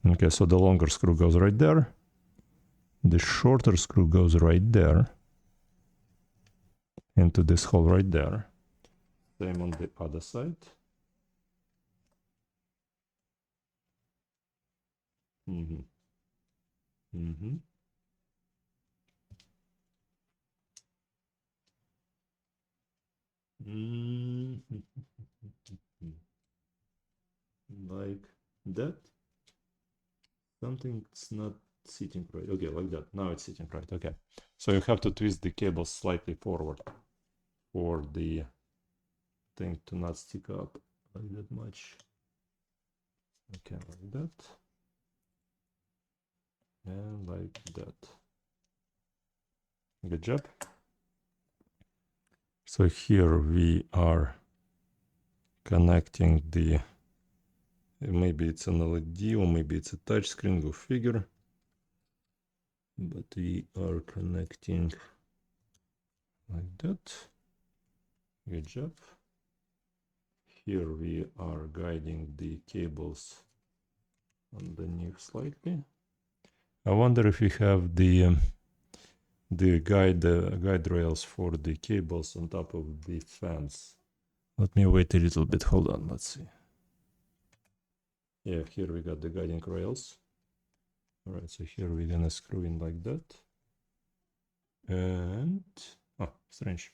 Okay, so the longer screw goes right there. The shorter screw goes right there. Into this hole right there. Same on the other side. Like that. Something's not sitting right. Okay, like that. Now it's sitting right. Okay. So you have to twist the cable slightly forward for the thing to not stick up like that much. Okay, like that. And like that. Good job. So here we are connecting the, maybe it's an LED or maybe it's a touch screen, go figure. But we are connecting like that. Good job. Here we are guiding the cables underneath slightly. I wonder if we have the the guide rails for the cables on top of the fence. Let me wait a little bit. Hold on. Let's see. Yeah, here we got the guiding rails. All right, so here we're gonna screw in like that. And oh, strange.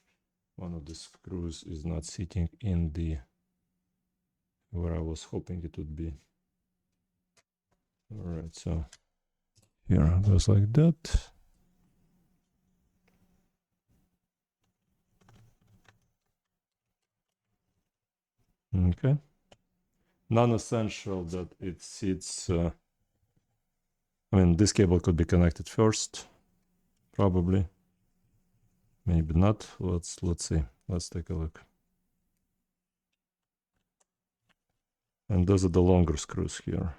One of the screws is not sitting in the where I was hoping it would be. All right, so here it goes like that. Okay. Non-essential that it sits. I mean, this cable could be connected first, probably. Maybe not. Let's see. Let's take a look. And those are the longer screws here.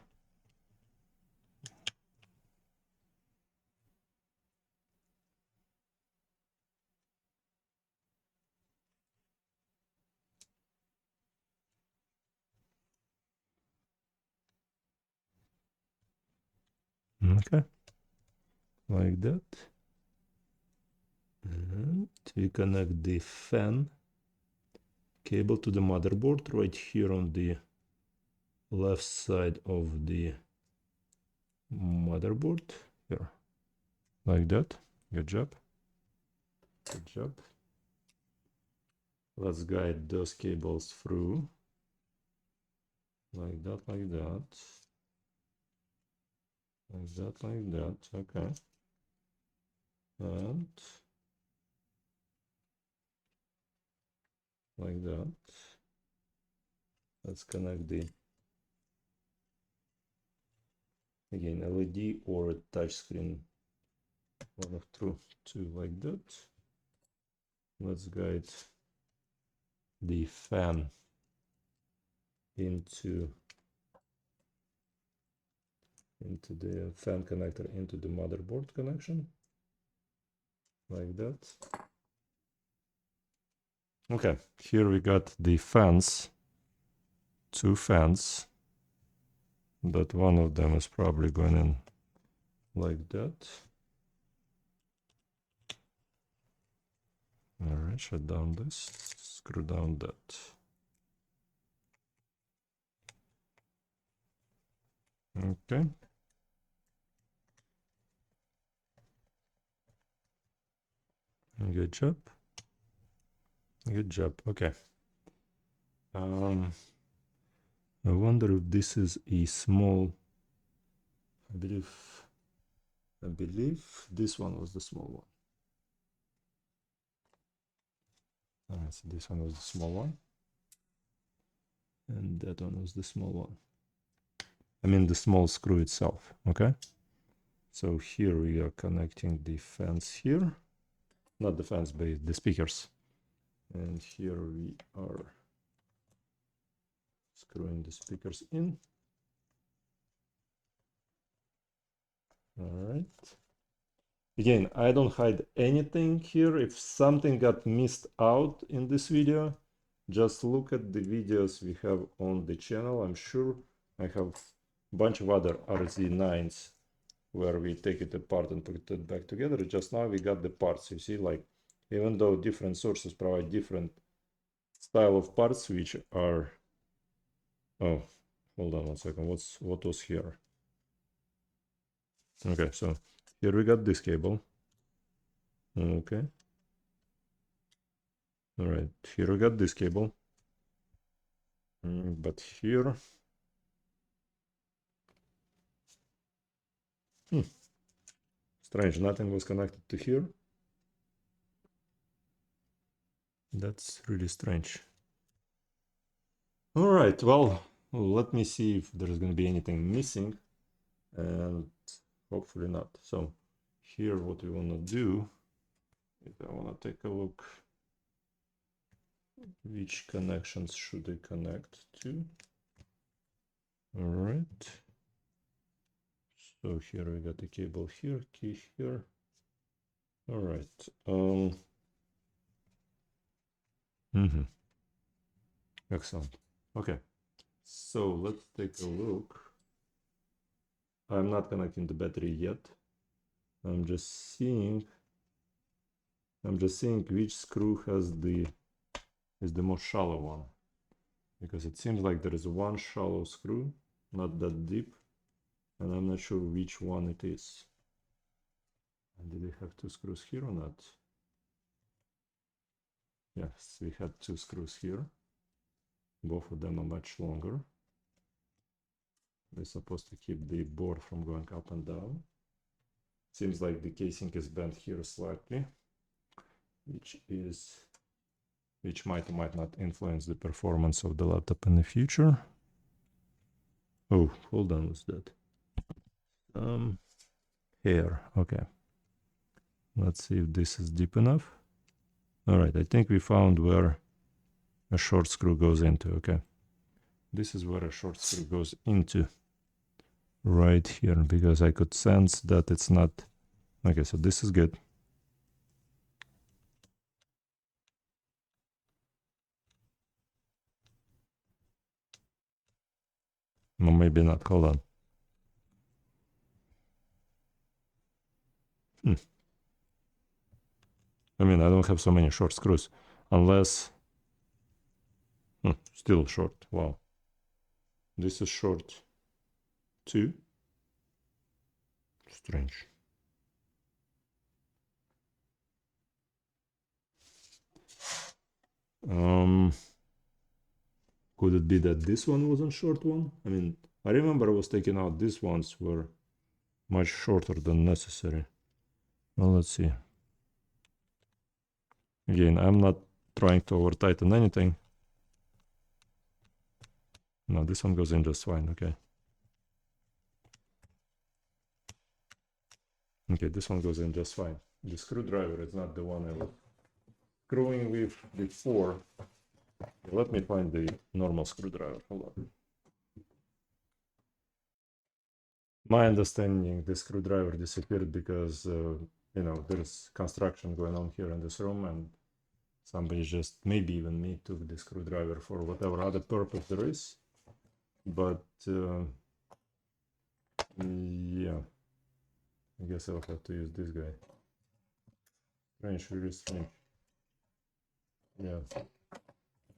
Okay. Like that. And we connect the fan cable to the motherboard right here on the left side of the motherboard. Here. Like that. Good job. Good job. Let's guide those cables through. Like that, like that. Like that, like that. Okay. And like that. Let's connect the again LED or touchscreen. One of two like that. Let's guide the fan into the fan connector into the motherboard connection like that. Okay, here we got the fans, two fans, but one of them is probably going in like that. All right, shut down this, screw down that. Okay. Good job. Good job. Okay. I wonder if this is a small. I believe this one was the small one. Alright, so this one was the small one. And that one was the small one. I mean the small screw itself, okay? So here we are connecting the fans here. Not the fans, but the speakers. And here we are screwing the speakers in. Alright. Again, I don't hide anything here. If something got missed out in this video, just look at the videos we have on the channel. I'm sure I have a bunch of other Rz9s where we take it apart and put it back together. Just now we got the parts. You see, like, even though different sources provide different style of parts, which are... Oh, hold on one second. What was here? Okay, so here we got this cable. Okay. All right, here we got this cable. But here... Strange, nothing was connected to here. That's really strange. All right, well, let me see if there's going to be anything missing. And hopefully not. So here what we want to do is I want to take a look which connections should I connect to. All right, so here we got the cable here, key here. All right, excellent. Okay, so let's take a look. I'm not connecting the battery yet. I'm just seeing I'm just seeing which screw is the most shallow one, because it seems like there is one shallow screw, not that deep, and I'm not sure which one it is. And did we have two screws here or not? Yes, we had two screws here. Both of them are much longer. They're supposed to keep the board from going up and down. Seems like the casing is bent here slightly, which might or might not influence the performance of the laptop in the future. Oh, hold on, what's that? Here, okay. Let's see if this is deep enough. All right, I think we found where a short screw goes into, okay. This is where a short screw goes into, right here, because I could sense that it's not, okay, so this is good. No, maybe not, hold on. I mean, I don't have so many short screws, unless, still short, wow. This is short too. Strange. Could it be that this one was a short one? I mean, I remember I was taking out these ones were much shorter than necessary. Well, let's see. Again, I'm not trying to over tighten anything. No, this one goes in just fine, okay. Okay, this one goes in just fine. The screwdriver is not the one I was screwing with before. Let me find the normal screwdriver, hold on. My understanding, the screwdriver disappeared because, you know, there's construction going on here in this room, and somebody just, maybe even me, took the screwdriver for whatever other purpose there is. But, yeah, I guess I'll have to use this guy. Strange, really strange. Yeah,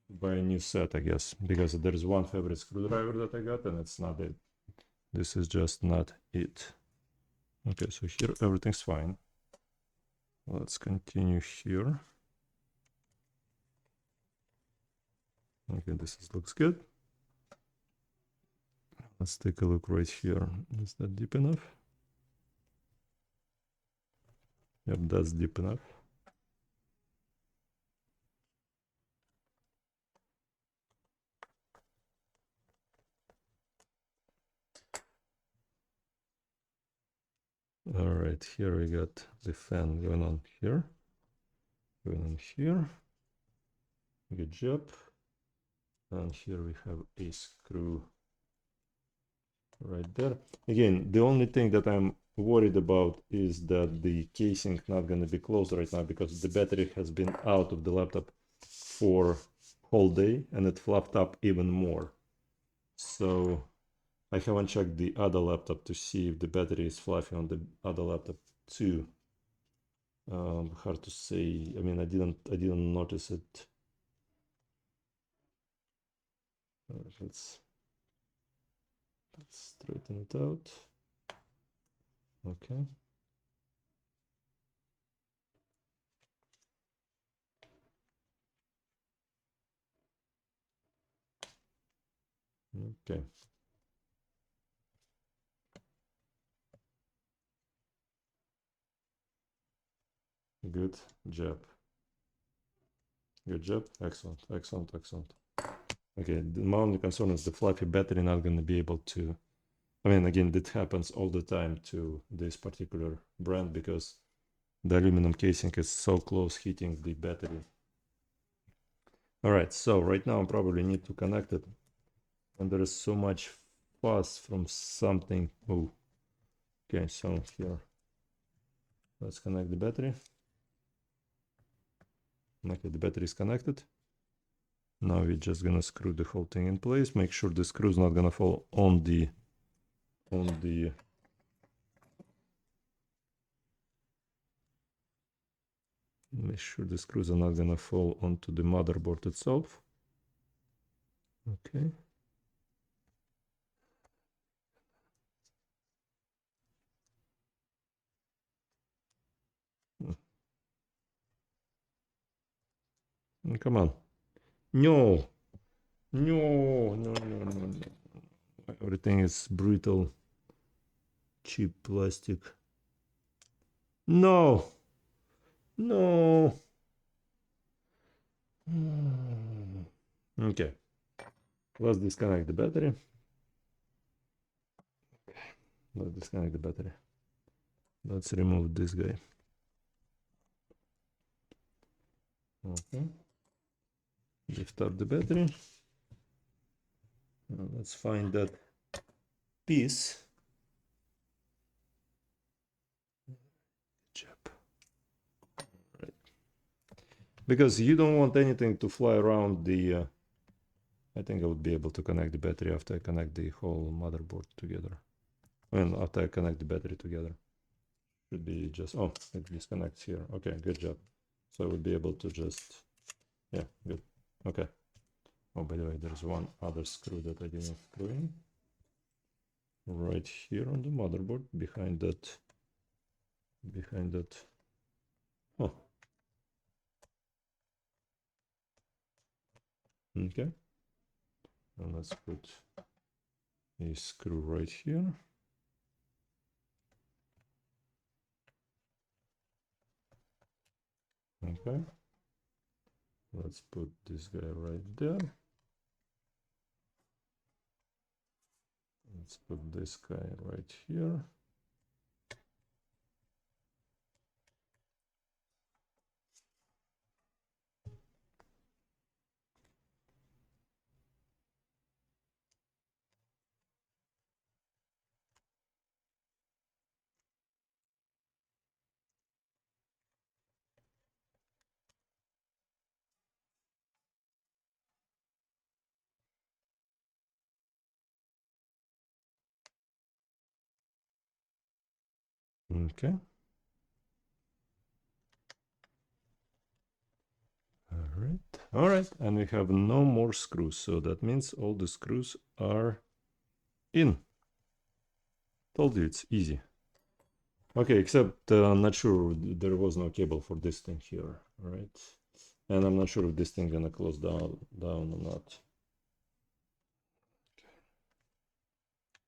buy a new set, I guess, because there's one favorite screwdriver that I got, and it's not it. This is just not it. Okay, so here everything's fine. Let's continue here. Okay, this looks good. Let's take a look right here. Is that deep enough? Yep, that's deep enough. All right, here we got the fan going on here. Going on here. Good job. And here we have a screw right there. Again, the only thing that I'm worried about is that the casing not going to be closed right now, because the battery has been out of the laptop for whole day and it fluffed up even more. So I haven't checked the other laptop to see if the battery is fluffy on the other laptop too. Hard to say. I mean, I didn't notice it. Let's straighten it out. Okay. Okay. Good job. Good job. Excellent. Excellent. Excellent. Okay. My only concern is the fluffy battery not going to be able to. I mean, again, that happens all the time to this particular brand because the aluminum casing is so close hitting the battery. All right. So right now I probably need to connect it, and there is so much fuss from something. Oh. Okay. So here, let's connect the battery. Okay, the battery is connected. Now we're just gonna screw the whole thing in place. Make sure the screw is not gonna fall on the Make sure the screws are not gonna fall onto the motherboard itself. Okay. Come on. No. No, no, no, no, no. Everything is brittle, cheap plastic. No. No. Okay. Let's disconnect the battery. Let's disconnect the battery. Let's remove this guy. Okay. Lift up the battery. Now let's find that piece. Right. Because you don't want anything to fly around the... I think I would be able to connect the battery after I connect the whole motherboard together. And after I connect the battery together. Should be just... Oh, it disconnects here. Okay, good job. So I would be able to just... Yeah, good. Okay. Oh, by the way, there's one other screw that I didn't screw in. Right here on the motherboard, behind that. Oh. Okay. And let's put a screw right here. Okay. Let's put this guy right there. Let's put this guy right here. Okay. All right, and we have no more screws, so that means all the screws are in. Told you it's easy. Okay, except I'm not sure there was no cable for this thing here, all right? And I'm not sure if this thing gonna close down or not.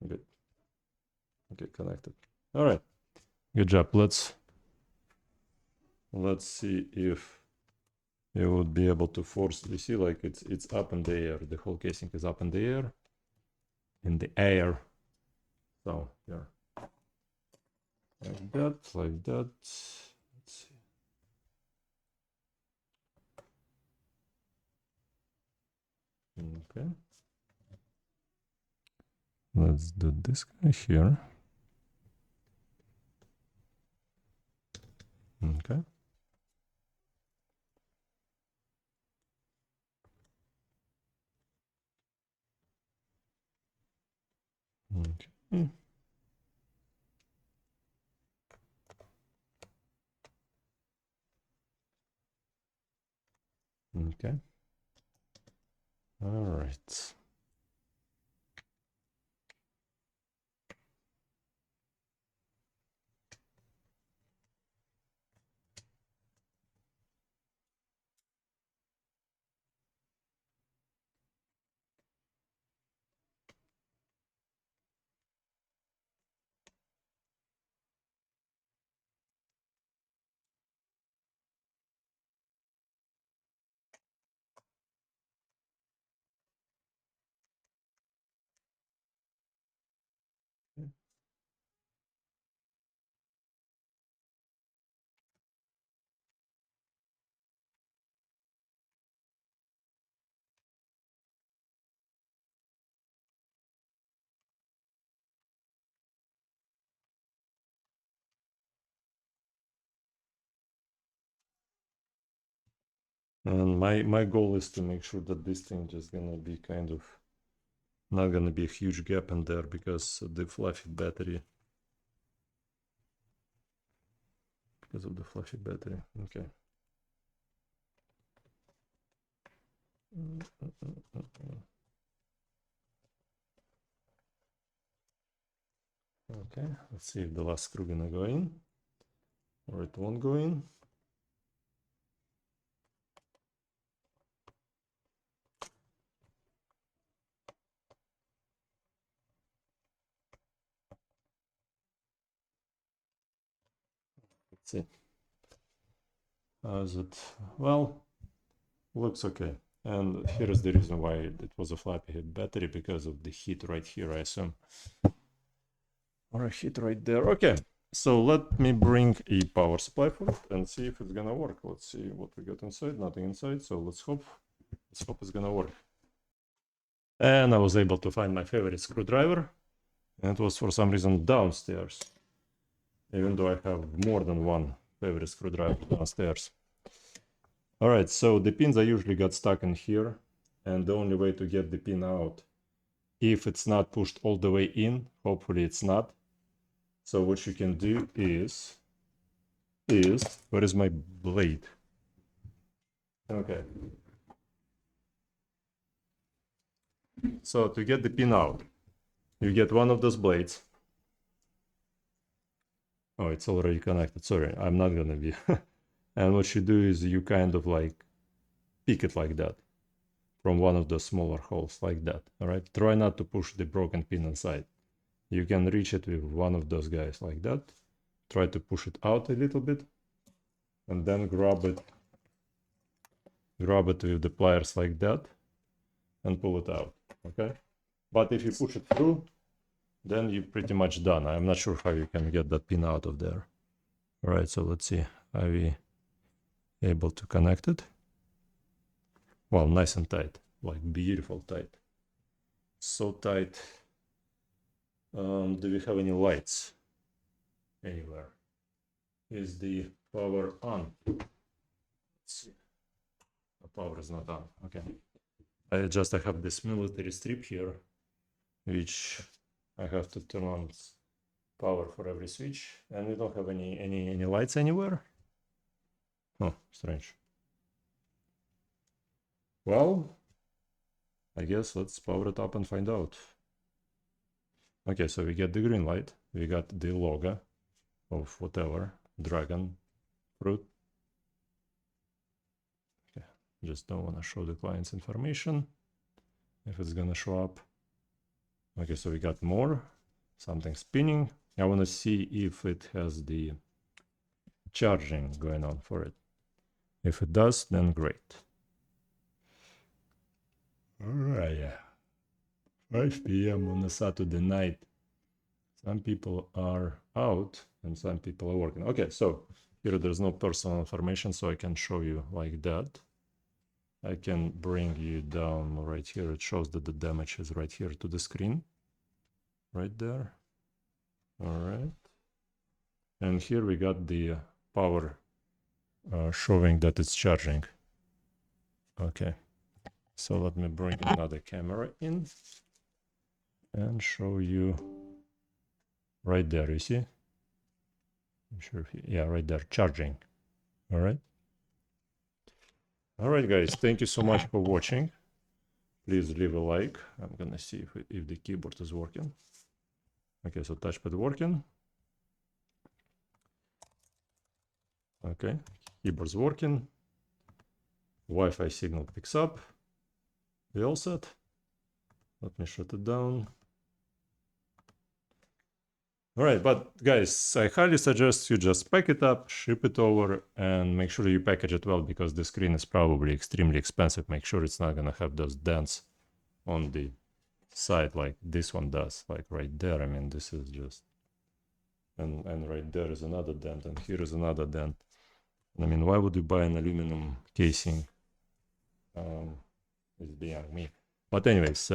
Okay. Good. Okay, connected. All right. Good job. Let's see if you would be able to force. You see, like it's up in the air. The whole casing is up in the air. So yeah, like that. Let's see. Okay. Let's do this guy here. Okay. Okay. Okay. All right. And my goal is to make sure that this thing just gonna be kind of not gonna be a huge gap in there because of the fluffy battery. Okay. Okay, let's see if the last screw gonna go in, or it won't go in. Let's see. How's it? Well, looks okay. And here is the reason why it was a flappy head battery, because of the heat right here, I assume. Or a heat right there. Okay, so let me bring a power supply for it and see if it's gonna work. Let's see what we got inside. Nothing inside, so let's hope it's gonna work. And I was able to find my favorite screwdriver, and it was for some reason downstairs, even though I have more than one favorite screwdriver downstairs. All right, so the pins I usually got stuck in here, and the only way to get the pin out, if it's not pushed all the way in, hopefully it's not. So what you can do is where is my blade? Okay. So to get the pin out, you get one of those blades. Oh, it's already connected. Sorry, I'm not gonna be. And what you do is you kind of like pick it like that from one of the smaller holes like that. All right. Try not to push the broken pin inside. You can reach it with one of those guys like that. Try to push it out a little bit, and then grab it with the pliers like that and pull it out. Okay. But if you push it through, then you're pretty much done. I'm not sure how you can get that pin out of there. All right, so let's see. Are we able to connect it? Well, nice and tight, like beautiful tight. So tight. Do we have any lights anywhere? Is the power on? Let's see. The power is not on. Okay. I have this military strip here, which I have to turn on power for every switch, and we don't have any lights anywhere. Oh, strange. Well, I guess let's power it up and find out. Okay, so we get the green light. We got the logo of whatever, dragon fruit. Okay, just don't want to show the client's information if it's gonna show up. Okay, so we got more, something spinning. I want to see if it has the charging going on for it. If it does, then great. All right, yeah. 5 p.m. on a Saturday night. Some people are out and some people are working. Okay, so here there's no personal information, so I can show you like that. I can bring you down right here. It shows that the damage is right here to the screen. Right there. All right. And here we got the power showing that it's charging. Okay. So let me bring another camera in and show you right there. You see? I'm sure if yeah, right there, charging. All right. All right, guys. Thank you so much for watching. Please leave a like. I'm gonna see if the keyboard is working. Okay, so touchpad working. Okay, keyboard's working. Wi-Fi signal picks up. We all set. Let me shut it down. All right, but guys, I highly suggest you just pack it up, ship it over, and make sure you package it well, because the screen is probably extremely expensive. Make sure it's not gonna have those dents on the side like this one does, like right there. I mean, this is just, and right there is another dent, and here is another dent. I mean, why would you buy an aluminum casing? It's beyond me. But anyways,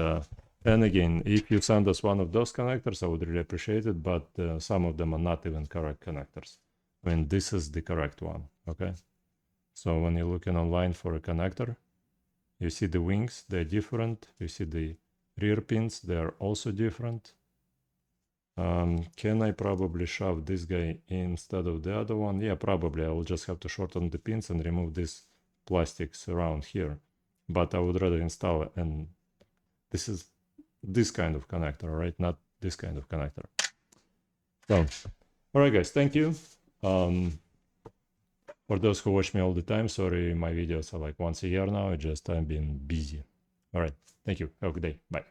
and again, if you send us one of those connectors, I would really appreciate it, but some of them are not even correct connectors. I mean, this is the correct one, okay? So when you're looking online for a connector, you see the wings, they're different. You see the rear pins, they're also different. Can I probably shove this guy instead of the other one? Yeah, probably. I will just have to shorten the pins and remove these plastics around here. but I would rather install it. And this is this kind of connector, right? Not this kind of connector. So, all right, guys, thank you. For those who watch me all the time, sorry, my videos are like once a year now. I've been busy. All right, thank you. Have a good day. Bye.